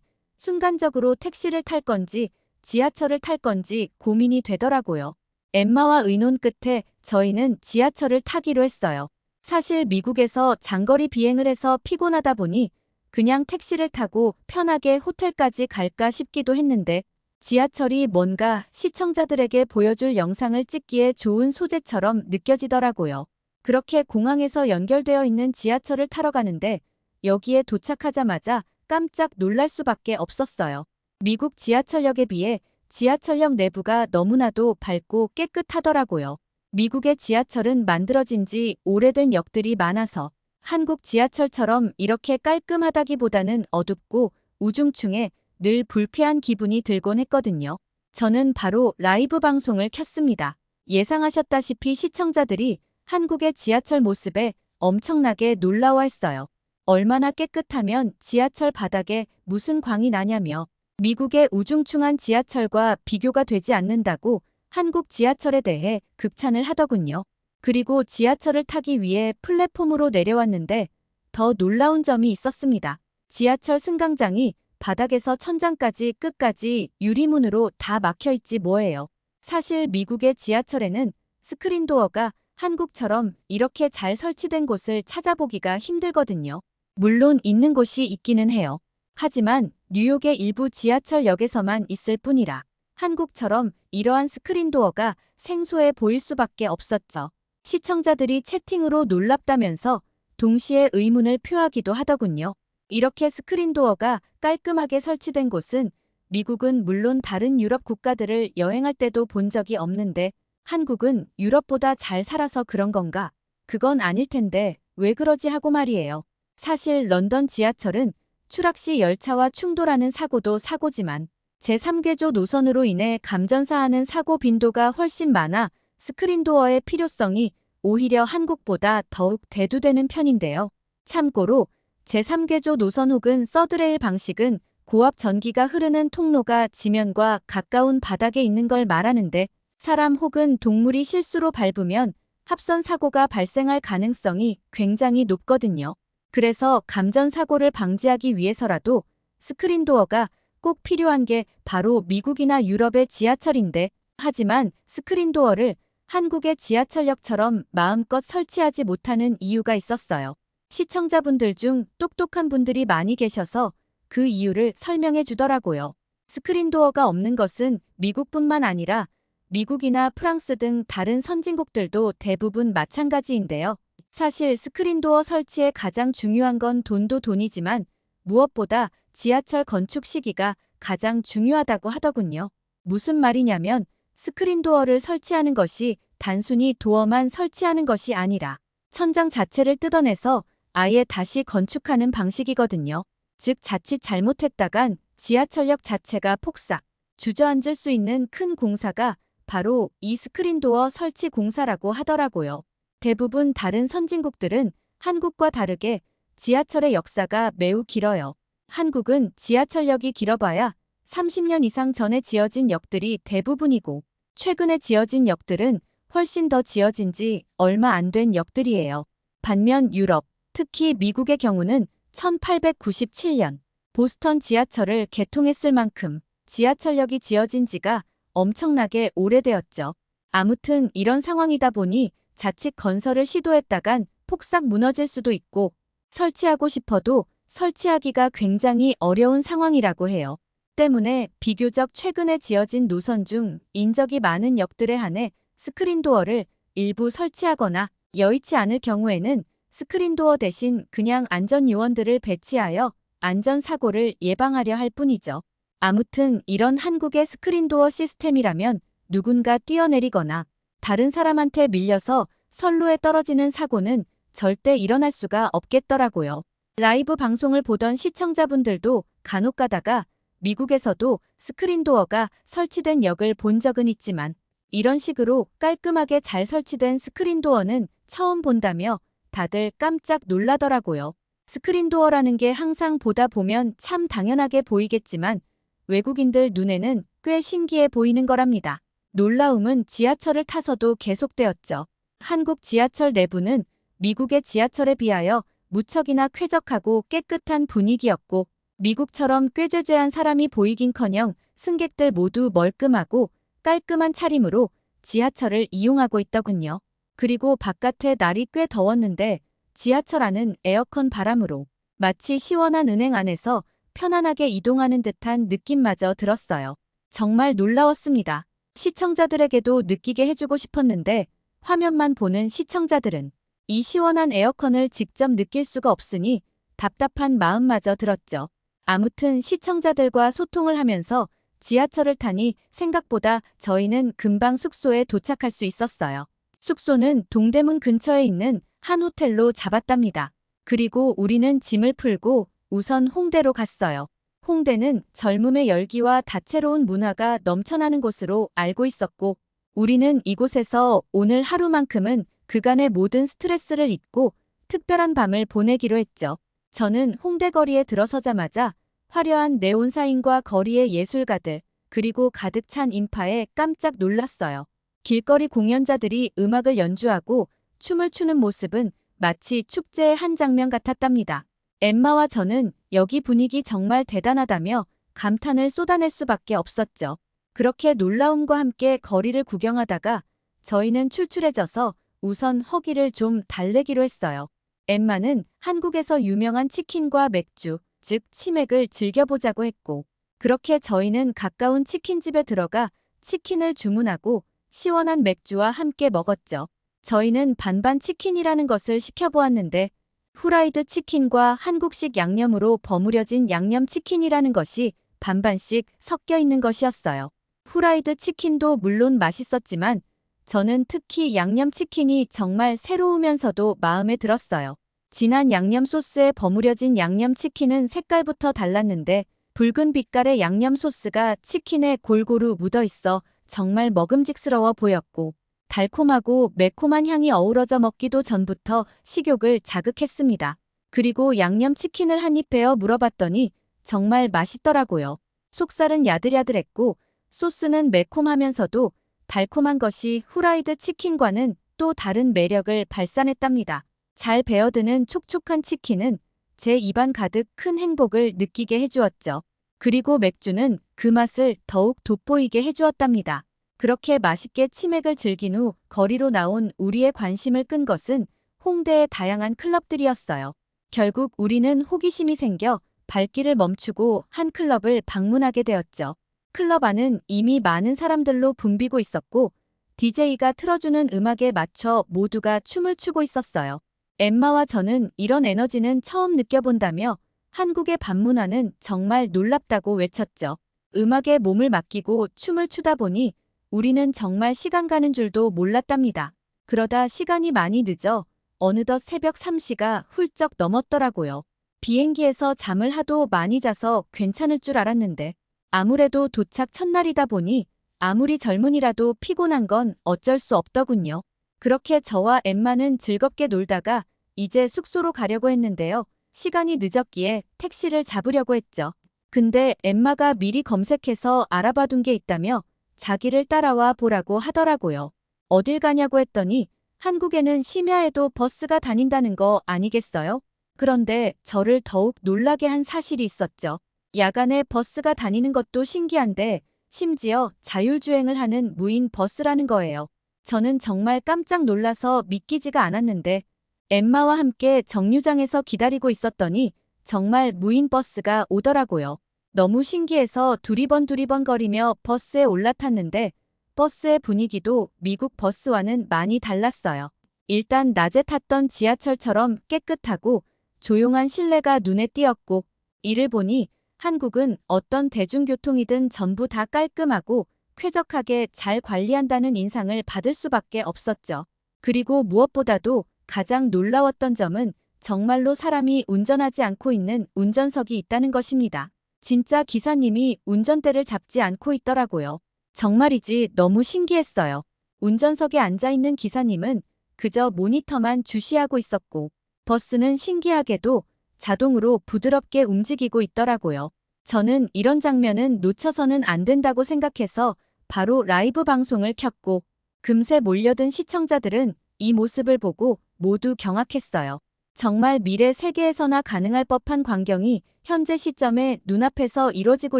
순간적으로 택시를 탈 건지 지하철을 탈 건지 고민이 되더라고요. 엠마와 의논 끝에 저희는 지하철을 타기로 했어요. 사실 미국에서 장거리 비행을 해서 피곤하다 보니 그냥 택시를 타고 편하게 호텔까지 갈까 싶기도 했는데 지하철이 뭔가 시청자들에게 보여줄 영상을 찍기에 좋은 소재처럼 느껴지더라고요. 그렇게 공항에서 연결되어 있는 지하철을 타러 가는데 여기에 도착하자마자 깜짝 놀랄 수밖에 없었어요. 미국 지하철역에 비해 지하철역 내부가 너무나도 밝고 깨끗하더라고요. 미국의 지하철은 만들어진 지 오래된 역들이 많아서 한국 지하철처럼 이렇게 깔끔하다기보다는 어둡고 우중충해 늘 불쾌한 기분이 들곤 했거든요. 저는 바로 라이브 방송을 켰습니다. 예상하셨다시피 시청자들이 한국의 지하철 모습에 엄청나게 놀라워했어요. 얼마나 깨끗하면 지하철 바닥에 무슨 광이 나냐며 미국의 우중충한 지하철과 비교가 되지 않는다고 한국 지하철에 대해 극찬을 하더군요. 그리고 지하철을 타기 위해 플랫폼으로 내려왔는데 더 놀라운 점이 있었습니다. 지하철 승강장이 바닥에서 천장까지 끝까지 유리문으로 다 막혀있지 뭐예요. 사실 미국의 지하철에는 스크린도어가 한국처럼 이렇게 잘 설치된 곳을 찾아보기가 힘들거든요. 물론 있는 곳이 있기는 해요. 하지만 뉴욕의 일부 지하철역에서만 있을 뿐이라 한국처럼 이러한 스크린도어가 생소해 보일 수밖에 없었죠. 시청자들이 채팅으로 놀랍다면서 동시에 의문을 표하기도 하더군요. 이렇게 스크린도어가 깔끔하게 설치된 곳은 미국은 물론 다른 유럽 국가들을 여행할 때도 본 적이 없는데 한국은 유럽보다 잘 살아서 그런 건가? 그건 아닐 텐데 왜 그러지 하고 말이에요. 사실 런던 지하철은 추락 시 열차와 충돌하는 사고도 사고지만 제3궤조 노선으로 인해 감전사하는 사고 빈도가 훨씬 많아 스크린도어의 필요성이 오히려 한국보다 더욱 대두되는 편인데요. 참고로 제3궤조 노선 혹은 서드레일 방식은 고압 전기가 흐르는 통로가 지면과 가까운 바닥에 있는 걸 말하는데 사람 혹은 동물이 실수로 밟으면 합선 사고가 발생할 가능성이 굉장히 높거든요. 그래서 감전사고를 방지하기 위해서라도 스크린도어가 꼭 필요한 게 바로 미국이나 유럽의 지하철인데 하지만 스크린도어를 한국의 지하철역처럼 마음껏 설치하지 못하는 이유가 있었어요. 시청자분들 중 똑똑한 분들이 많이 계셔서 그 이유를 설명해 주더라고요. 스크린도어가 없는 것은 미국뿐만 아니라 미국이나 프랑스 등 다른 선진국들도 대부분 마찬가지인데요. 사실 스크린도어 설치에 가장 중요한 건 돈도 돈이지만 무엇보다 지하철 건축 시기가 가장 중요하다고 하더군요. 무슨 말이냐면 스크린도어를 설치하는 것이 단순히 도어만 설치하는 것이 아니라 천장 자체를 뜯어내서 아예 다시 건축하는 방식이거든요. 즉 자칫 잘못했다간 지하철역 자체가 폭삭, 주저앉을 수 있는 큰 공사가 바로 이 스크린도어 설치 공사라고 하더라고요. 대부분 다른 선진국들은 한국과 다르게 지하철의 역사가 매우 길어요. 한국은 지하철역이 길어봐야 30년 이상 전에 지어진 역들이 대부분이고 최근에 지어진 역들은 훨씬 더 지어진 지 얼마 안 된 역들이에요. 반면 유럽, 특히 미국의 경우는 1897년 보스턴 지하철을 개통했을 만큼 지하철역이 지어진 지가 엄청나게 오래되었죠. 아무튼 이런 상황이다 보니 자칫 건설을 시도했다간 폭삭 무너질 수도 있고 설치하고 싶어도 설치하기가 굉장히 어려운 상황이라고 해요. 때문에 비교적 최근에 지어진 노선 중 인적이 많은 역들에 한해 스크린도어를 일부 설치하거나 여의치 않을 경우에는 스크린도어 대신 그냥 안전요원들을 배치하여 안전사고를 예방하려 할 뿐이죠. 아무튼 이런 한국의 스크린도어 시스템이라면 누군가 뛰어내리거나 다른 사람한테 밀려서 선로에 떨어지는 사고는 절대 일어날 수가 없겠더라고요. 라이브 방송을 보던 시청자분들도 간혹 가다가 미국에서도 스크린도어가 설치된 역을 본 적은 있지만 이런 식으로 깔끔하게 잘 설치된 스크린도어는 처음 본다며 다들 깜짝 놀라더라고요. 스크린도어라는 게 항상 보다 보면 참 당연하게 보이겠지만 외국인들 눈에는 꽤 신기해 보이는 거랍니다. 놀라움은 지하철을 타서도 계속되었죠. 한국 지하철 내부는 미국의 지하철에 비하여 무척이나 쾌적하고 깨끗한 분위기였고 미국처럼 꾀죄죄한 사람이 보이긴커녕 승객들 모두 멀끔하고 깔끔한 차림으로 지하철을 이용하고 있더군요. 그리고 바깥에 날이 꽤 더웠는데 지하철 안은 에어컨 바람으로 마치 시원한 은행 안에서 편안하게 이동하는 듯한 느낌마저 들었어요. 정말 놀라웠습니다. 시청자들에게도 느끼게 해주고 싶었는데 화면만 보는 시청자들은 이 시원한 에어컨을 직접 느낄 수가 없으니 답답한 마음마저 들었죠. 아무튼 시청자들과 소통을 하면서 지하철을 타니 생각보다 저희는 금방 숙소에 도착할 수 있었어요. 숙소는 동대문 근처에 있는 한 호텔로 잡았답니다. 그리고 우리는 짐을 풀고 우선 홍대로 갔어요. 홍대는 젊음의 열기와 다채로운 문화가 넘쳐나는 곳으로 알고 있었고 우리는 이곳에서 오늘 하루만큼은 그간의 모든 스트레스를 잊고 특별한 밤을 보내기로 했죠. 저는 홍대 거리에 들어서자마자 화려한 네온 사인과 거리의 예술가들 그리고 가득 찬 인파에 깜짝 놀랐어요. 길거리 공연자들이 음악을 연주하고 춤을 추는 모습은 마치 축제의 한 장면 같았답니다. 엠마와 저는 여기 분위기 정말 대단하다며 감탄을 쏟아낼 수밖에 없었죠. 그렇게 놀라움과 함께 거리를 구경하다가 저희는 출출해져서 우선 허기를 좀 달래기로 했어요. 엠마는 한국에서 유명한 치킨과 맥주, 즉 치맥을 즐겨보자고 했고 그렇게 저희는 가까운 치킨집에 들어가 치킨을 주문하고 시원한 맥주와 함께 먹었죠. 저희는 반반 치킨이라는 것을 시켜보았는데 후라이드 치킨과 한국식 양념으로 버무려진 양념 치킨이라는 것이 반반씩 섞여 있는 것이었어요. 후라이드 치킨도 물론 맛있었지만 저는 특히 양념 치킨이 정말 새로우면서도 마음에 들었어요. 진한 양념 소스에 버무려진 양념 치킨은 색깔부터 달랐는데 붉은 빛깔의 양념 소스가 치킨에 골고루 묻어 있어 정말 먹음직스러워 보였고 달콤하고 매콤한 향이 어우러져 먹기도 전부터 식욕을 자극했습니다. 그리고 양념 치킨을 한 입 베어 물어봤더니 정말 맛있더라고요. 속살은 야들야들했고 소스는 매콤하면서도 달콤한 것이 후라이드 치킨과는 또 다른 매력을 발산했답니다. 잘 베어드는 촉촉한 치킨은 제 입안 가득 큰 행복을 느끼게 해주었죠. 그리고 맥주는 그 맛을 더욱 돋보이게 해주었답니다. 그렇게 맛있게 치맥을 즐긴 후 거리로 나온 우리의 관심을 끈 것은 홍대의 다양한 클럽들이었어요. 결국 우리는 호기심이 생겨 발길을 멈추고 한 클럽을 방문하게 되었죠. 클럽 안은 이미 많은 사람들로 붐비고 있었고 DJ가 틀어주는 음악에 맞춰 모두가 춤을 추고 있었어요. 엠마와 저는 이런 에너지는 처음 느껴본다며 한국의 밤문화는 정말 놀랍다고 외쳤죠. 음악에 몸을 맡기고 춤을 추다 보니 우리는 정말 시간 가는 줄도 몰랐답니다. 그러다 시간이 많이 늦어 어느덧 새벽 3시가 훌쩍 넘었더라고요. 비행기에서 잠을 하도 많이 자서 괜찮을 줄 알았는데 아무래도 도착 첫날이다 보니 아무리 젊은이라도 피곤한 건 어쩔 수 없더군요. 그렇게 저와 엠마는 즐겁게 놀다가 이제 숙소로 가려고 했는데요. 시간이 늦었기에 택시를 잡으려고 했죠. 근데 엠마가 미리 검색해서 알아봐둔 게 있다며 자기를 따라와 보라고 하더라고요. 어딜 가냐고 했더니 한국에는 심야에도 버스가 다닌다는 거 아니겠어요? 그런데 저를 더욱 놀라게 한 사실이 있었죠. 야간에 버스가 다니는 것도 신기한데 심지어 자율주행을 하는 무인 버스라는 거예요. 저는 정말 깜짝 놀라서 믿기지가 않았는데 엠마와 함께 정류장에서 기다리고 있었더니 정말 무인 버스가 오더라고요. 너무 신기해서 두리번 거리며 버스에 올라탔는데 버스의 분위기도 미국 버스와는 많이 달랐어요. 일단 낮에 탔던 지하철처럼 깨끗하고 조용한 실내가 눈에 띄었고 이를 보니 한국은 어떤 대중교통이든 전부 다 깔끔하고 쾌적하게 잘 관리한다는 인상을 받을 수밖에 없었죠. 그리고 무엇보다도 가장 놀라웠던 점은 정말로 사람이 운전하지 않고 있는 운전석이 있다는 것입니다. 진짜 기사님이 운전대를 잡지 않고 있더라고요. 정말이지 너무 신기했어요. 운전석에 앉아있는 기사님은 그저 모니터만 주시하고 있었고 버스는 신기하게도 자동으로 부드럽게 움직이고 있더라고요. 저는 이런 장면은 놓쳐서는 안 된다고 생각해서 바로 라이브 방송을 켰고 금세 몰려든 시청자들은 이 모습을 보고 모두 경악했어요. 정말 미래 세계에서나 가능할 법한 광경이 현재 시점에 눈앞에서 이뤄지고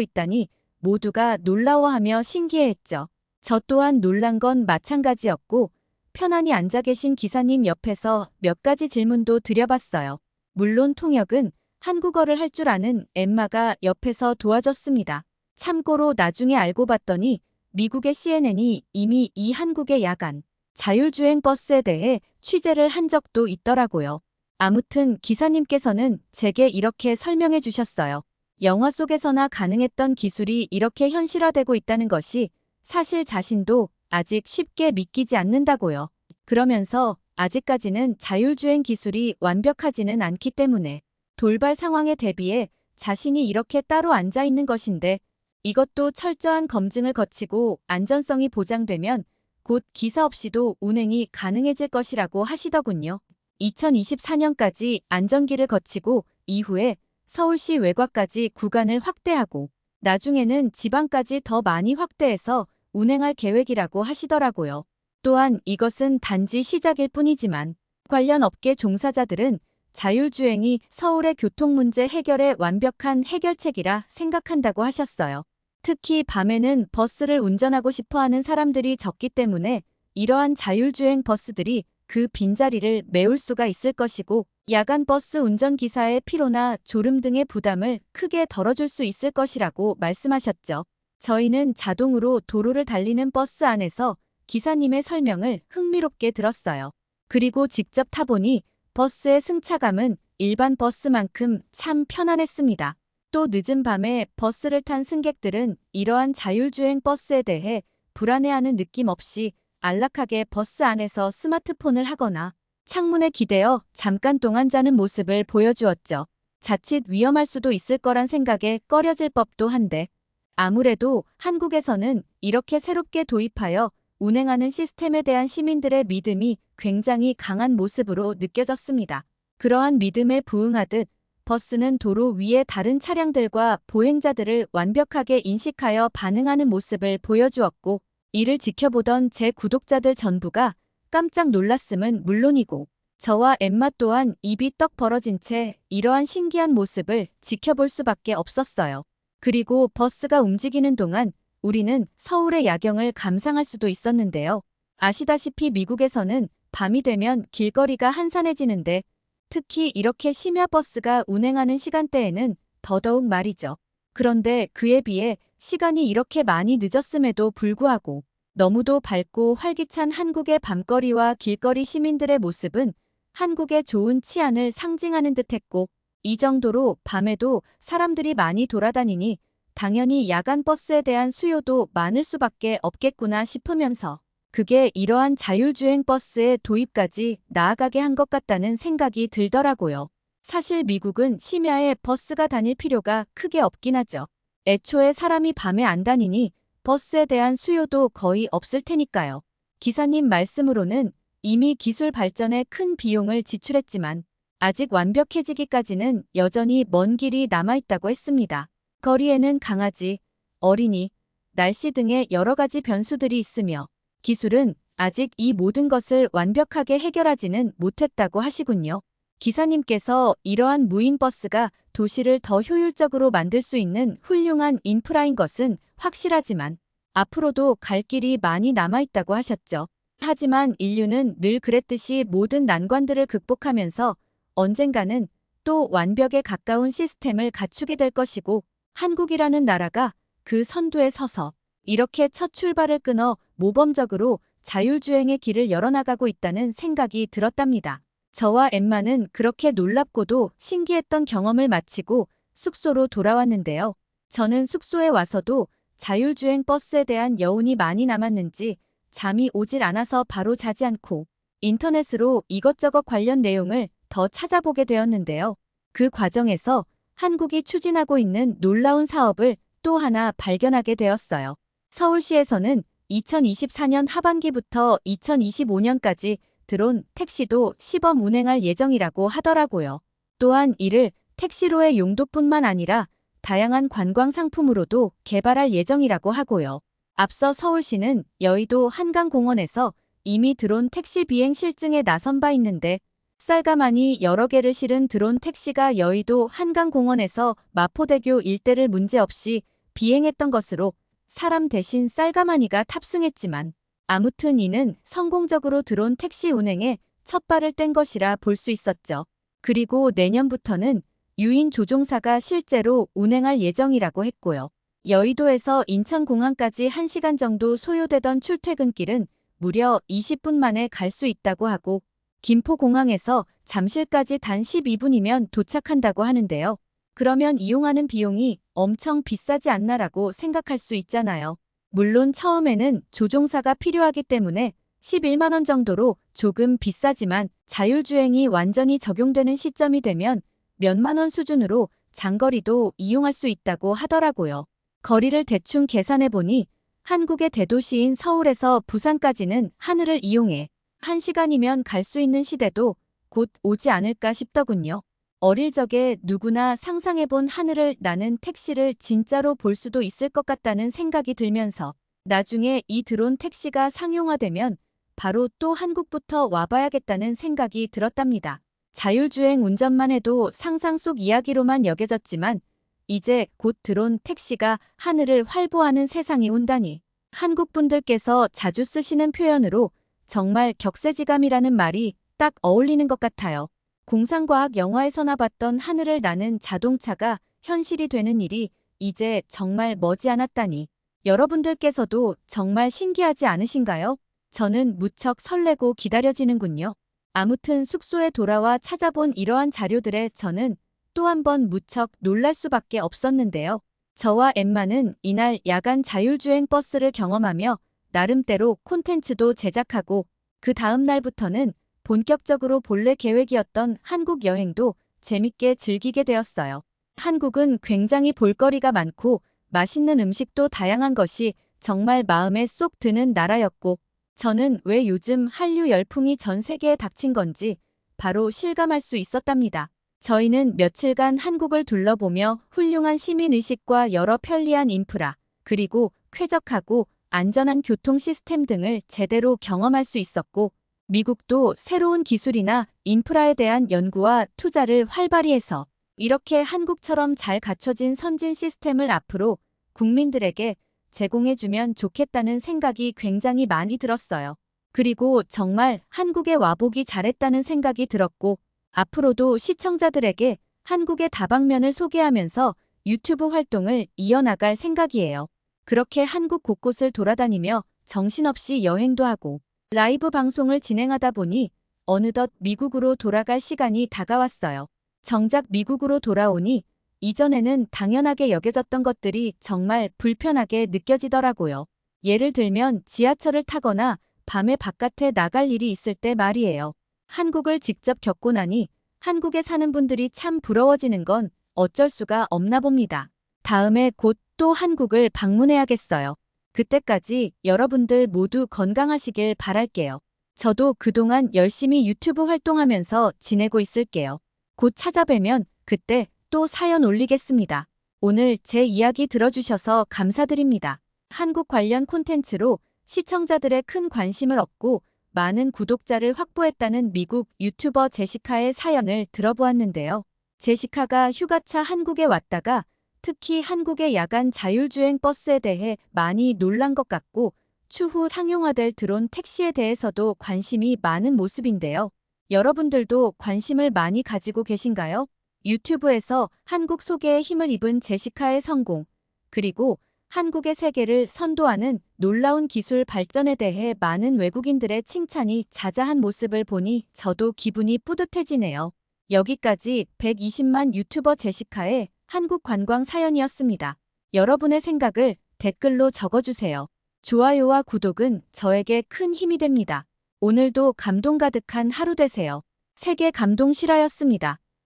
있다니 모두가 놀라워하며 신기해했죠. 저 또한 놀란 건 마찬가지였고 편안히 앉아 계신 기사님 옆에서 몇 가지 질문도 드려봤어요. 물론 통역은 한국어를 할 줄 아는 엠마가 옆에서 도와줬습니다. 참고로 나중에 알고 봤더니 미국의 CNN이 이미 이 한국의 야간 자율주행 버스에 대해 취재를 한 적도 있더라고요. 아무튼 기사님께서는 제게 이렇게 설명해 주셨어요. 영화 속에서나 가능했던 기술이 이렇게 현실화되고 있다는 것이 사실 자신도 아직 쉽게 믿기지 않는다고요. 그러면서 아직까지는 자율주행 기술이 완벽하지는 않기 때문에 돌발 상황에 대비해 자신이 이렇게 따로 앉아 있는 것인데 이것도 철저한 검증을 거치고 안전성이 보장되면 곧 기사 없이도 운행이 가능해질 것이라고 하시더군요. 2024년까지 안전기를 거치고 이후에 서울시 외곽까지 구간을 확대하고 나중에는 지방까지 더 많이 확대해서 운행할 계획이라고 하시더라고요. 또한 이것은 단지 시작일 뿐이지만 관련 업계 종사자들은 자율주행이 서울의 교통 문제 해결의 완벽한 해결책이라 생각한다고 하셨어요. 특히 밤에는 버스를 운전하고 싶어하는 사람들이 적기 때문에 이러한 자율주행 버스들이 그 빈자리를 메울 수가 있을 것이고 야간 버스 운전기사의 피로나 졸음 등의 부담을 크게 덜어줄 수 있을 것이라고 말씀하셨죠. 저희는 자동으로 도로를 달리는 버스 안에서 기사님의 설명을 흥미롭게 들었어요. 그리고 직접 타보니 버스의 승차감은 일반 버스만큼 참 편안했습니다. 또 늦은 밤에 버스를 탄 승객들은 이러한 자율주행 버스에 대해 불안해하는 느낌 없이 안락하게 버스 안에서 스마트폰을 하거나 창문에 기대어 잠깐 동안 자는 모습을 보여주었죠. 자칫 위험할 수도 있을 거란 생각에 꺼려질 법도 한데 아무래도 한국에서는 이렇게 새롭게 도입하여 운행하는 시스템에 대한 시민들의 믿음이 굉장히 강한 모습으로 느껴졌습니다. 그러한 믿음에 부응하듯 버스는 도로 위의 다른 차량들과 보행자들을 완벽하게 인식하여 반응하는 모습을 보여주었고 이를 지켜보던 제 구독자들 전부가 깜짝 놀랐음은 물론이고 저와 엠마 또한 입이 떡 벌어진 채 이러한 신기한 모습을 지켜볼 수밖에 없었어요. 그리고 버스가 움직이는 동안 우리는 서울의 야경을 감상할 수도 있었는데요. 아시다시피 미국에서는 밤이 되면 길거리가 한산해지는데 특히 이렇게 심야 버스가 운행하는 시간대에는 더더욱 말이죠. 그런데 그에 비해 시간이 이렇게 많이 늦었음에도 불구하고 너무도 밝고 활기찬 한국의 밤거리와 길거리 시민들의 모습은 한국의 좋은 치안을 상징하는 듯했고 이 정도로 밤에도 사람들이 많이 돌아다니니 당연히 야간 버스에 대한 수요도 많을 수밖에 없겠구나 싶으면서 그게 이러한 자율주행 버스의 도입까지 나아가게 한 것 같다는 생각이 들더라고요. 사실 미국은 심야에 버스가 다닐 필요가 크게 없긴 하죠. 애초에 사람이 밤에 안 다니니 버스에 대한 수요도 거의 없을 테니까요. 기사님 말씀으로는 이미 기술 발전에 큰 비용을 지출했지만 아직 완벽해지기까지는 여전히 먼 길이 남아있다고 했습니다. 거리에는 강아지, 어린이, 날씨 등의 여러 가지 변수들이 있으며 기술은 아직 이 모든 것을 완벽하게 해결하지는 못했다고 하시군요. 기사님께서 이러한 무인 버스가 도시를 더 효율적으로 만들 수 있는 훌륭한 인프라인 것은 확실하지만 앞으로도 갈 길이 많이 남아있다고 하셨죠. 하지만 인류는 늘 그랬듯이 모든 난관들을 극복하면서 언젠가는 또 완벽에 가까운 시스템을 갖추게 될 것이고 한국이라는 나라가 그 선두에 서서 이렇게 첫 출발을 끊어 모범적으로 자율주행의 길을 열어나가고 있다는 생각이 들었답니다. 저와 엠마는 그렇게 놀랍고도 신기했던 경험을 마치고 숙소로 돌아왔는데요. 저는 숙소에 와서도 자율주행 버스에 대한 여운이 많이 남았는지 잠이 오질 않아서 바로 자지 않고 인터넷으로 이것저것 관련 내용을 더 찾아보게 되었는데요. 그 과정에서 한국이 추진하고 있는 놀라운 사업을 또 하나 발견하게 되었어요. 서울시에서는 2024년 하반기부터 2025년까지 드론 택시도 시범 운행할 예정이라고 하더라고요. 또한 이를 택시로의 용도뿐만 아니라 다양한 관광 상품으로도 개발할 예정이라고 하고요. 앞서 서울시는 여의도 한강공원에서 이미 드론 택시 비행 실증에 나선 바 있는데 쌀가마니 여러 개를 실은 드론 택시가 여의도 한강공원에서 마포대교 일대를 문제없이 비행했던 것으로 사람 대신 쌀가마니가 탑승했지만 아무튼 이는 성공적으로 드론 택시 운행에 첫 발을 뗀 것이라 볼 수 있었죠. 그리고 내년부터는 유인 조종사가 실제로 운행할 예정이라고 했고요. 여의도에서 인천공항까지 1시간 정도 소요되던 출퇴근길은 무려 20분 만에 갈 수 있다고 하고 김포공항에서 잠실까지 단 12분이면 도착한다고 하는데요. 그러면 이용하는 비용이 엄청 비싸지 않나라고 생각할 수 있잖아요. 물론 처음에는 조종사가 필요하기 때문에 11만 원 정도로 조금 비싸지만 자율주행이 완전히 적용되는 시점이 되면 몇만 원 수준으로 장거리도 이용할 수 있다고 하더라고요. 거리를 대충 계산해보니 한국의 대도시인 서울에서 부산까지는 하늘을 이용해 1시간이면 갈 수 있는 시대도 곧 오지 않을까 싶더군요. 어릴 적에 누구나 상상해본 하늘을 나는 택시를 진짜로 볼 수도 있을 것 같다는 생각이 들면서 나중에 이 드론 택시가 상용화되면 바로 또 한국부터 와봐야겠다는 생각이 들었답니다. 자율주행 운전만 해도 상상 속 이야기로만 여겨졌지만 이제 곧 드론 택시가 하늘을 활보하는 세상이 온다니 한국 분들께서 자주 쓰시는 표현으로 정말 격세지감이라는 말이 딱 어울리는 것 같아요. 공상과학 영화에서나 봤던 하늘을 나는 자동차가 현실이 되는 일이 이제 정말 머지않았다니 여러분들께서도 정말 신기하지 않으신가요? 저는 무척 설레고 기다려지는군요. 아무튼 숙소에 돌아와 찾아본 이러한 자료들에 저는 또 한 번 무척 놀랄 수밖에 없었는데요. 저와 엠마는 이날 야간 자율주행 버스를 경험하며 나름대로 콘텐츠도 제작하고 그 다음 날부터는 본격적으로 본래 계획이었던 한국 여행도 재밌게 즐기게 되었어요. 한국은 굉장히 볼거리가 많고 맛있는 음식도 다양한 것이 정말 마음에 쏙 드는 나라였고 저는 왜 요즘 한류 열풍이 전 세계에 닥친 건지 바로 실감할 수 있었답니다. 저희는 며칠간 한국을 둘러보며 훌륭한 시민의식과 여러 편리한 인프라, 그리고 쾌적하고 안전한 교통 시스템 등을 제대로 경험할 수 있었고 미국도 새로운 기술이나 인프라에 대한 연구와 투자를 활발히 해서 이렇게 한국처럼 잘 갖춰진 선진 시스템을 앞으로 국민들에게 제공해주면 좋겠다는 생각이 굉장히 많이 들었어요. 그리고 정말 한국에 와보기 잘했다는 생각이 들었고 앞으로도 시청자들에게 한국의 다방면을 소개하면서 유튜브 활동을 이어나갈 생각이에요. 그렇게 한국 곳곳을 돌아다니며 정신없이 여행도 하고 라이브 방송을 진행하다 보니 어느덧 미국으로 돌아갈 시간이 다가왔어요. 정작 미국으로 돌아오니 이전에는 당연하게 여겨졌던 것들이 정말 불편하게 느껴지더라고요. 예를 들면 지하철을 타거나 밤에 바깥에 나갈 일이 있을 때 말이에요. 한국을 직접 겪고 나니 한국에 사는 분들이 참 부러워지는 건 어쩔 수가 없나 봅니다. 다음에 곧 또 한국을 방문해야겠어요. 그때까지 여러분들 모두 건강하시길 바랄게요. 저도 그동안 열심히 유튜브 활동하면서 지내고 있을게요. 곧 찾아뵈면 그때 또 사연 올리겠습니다. 오늘 제 이야기 들어주셔서 감사드립니다. 한국 관련 콘텐츠로 시청자들의 큰 관심을 얻고 많은 구독자를 확보했다는 미국 유튜버 제시카의 사연을 들어보았는데요. 제시카가 휴가차 한국에 왔다가 특히 한국의 야간 자율주행 버스에 대해 많이 놀란 것 같고 추후 상용화될 드론 택시에 대해서도 관심이 많은 모습인데요. 여러분들도 관심을 많이 가지고 계신가요? 유튜브에서 한국 소개에 힘을 입은 제시카의 성공, 그리고 한국의 세계를 선도하는 놀라운 기술 발전에 대해 많은 외국인들의 칭찬이 자자한 모습을 보니 저도 기분이 뿌듯해지네요. 여기까지 120만 유튜버 제시카의 한국 관광 사연이었습니다. 여러분의 생각을 댓글로 적어주세요. 좋아요와 구독은 저에게 큰 힘이 됩니다. 오늘도 감동 가득한 하루 되세요. 세계 감동 실화였습니다.